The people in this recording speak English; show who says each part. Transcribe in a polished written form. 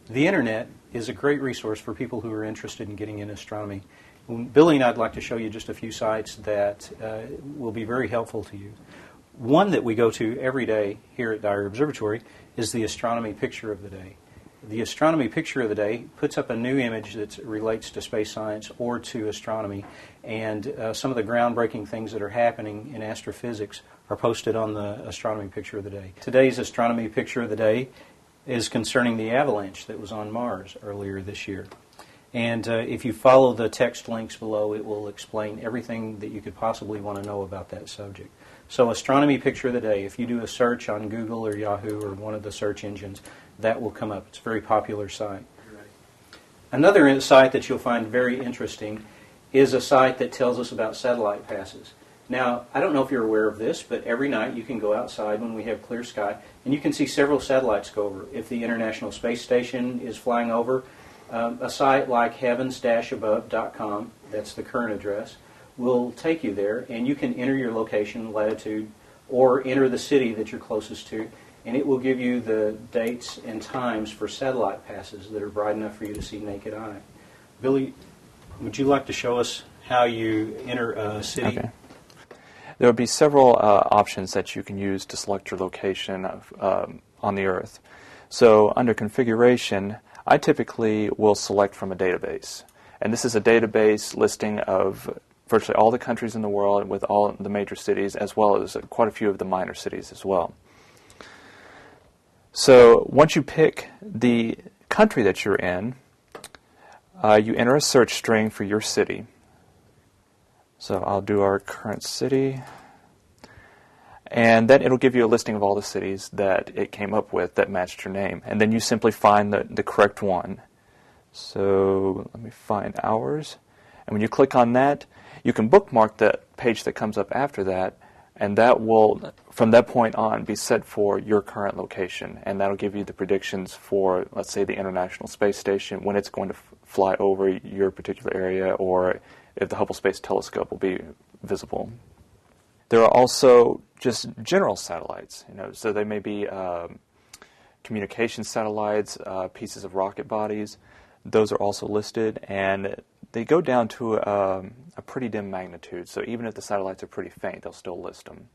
Speaker 1: The Internet is a great resource for people who are interested in getting into astronomy. Billy and I'd like to show you just a few sites that will be very helpful to you. One that we go to every day here at Dyer Observatory is the Astronomy Picture of the Day. The Astronomy Picture of the Day puts up a new image that relates to space science or to astronomy, and some of the groundbreaking things that are happening in astrophysics are posted on the Astronomy Picture of the Day. Today's Astronomy Picture of the Day is concerning the avalanche that was on Mars earlier this year. And if you follow the text links below, it will explain everything that you could possibly want to know about that subject. So Astronomy Picture of the Day, if you do a search on Google or Yahoo or one of the search engines, that will come up. It's a very popular site. Another site that you'll find very interesting is a site that tells us about satellite passes. Now, I don't know if you're aware of this, but every night you can go outside when we have clear sky, and you can see several satellites go over. If the International Space Station is flying over, a site like heavens-above.com, that's the current address, will take you there, and you can enter your location, latitude, or enter the city that you're closest to, and it will give you the dates and times for satellite passes that are bright enough for you to see naked eye. Billy, would you like to show us how you enter a city?
Speaker 2: Okay. There will be several options that you can use to select your location on the Earth. So under configuration, I typically will select from a database. And this is a database listing of virtually all the countries in the world with all the major cities, as well as quite a few of the minor cities as well. So once you pick the country that you're in, you enter a search string for your city. So I'll do our current city, and then it'll give you a listing of all the cities that it came up with that matched your name, and then you simply find the correct one. So let me find ours, and when you click on that, you can bookmark that page that comes up after that, and that will, from that point on, be set for your current location, and that'll give you the predictions for, let's say, the International Space Station, when it's going to fly over your particular area, or if the Hubble Space Telescope will be visible. There are also just general satellites, so they may be communication satellites, pieces of rocket bodies. Those are also listed, and they go down to a pretty dim magnitude, so even if the satellites are pretty faint, they'll still list them.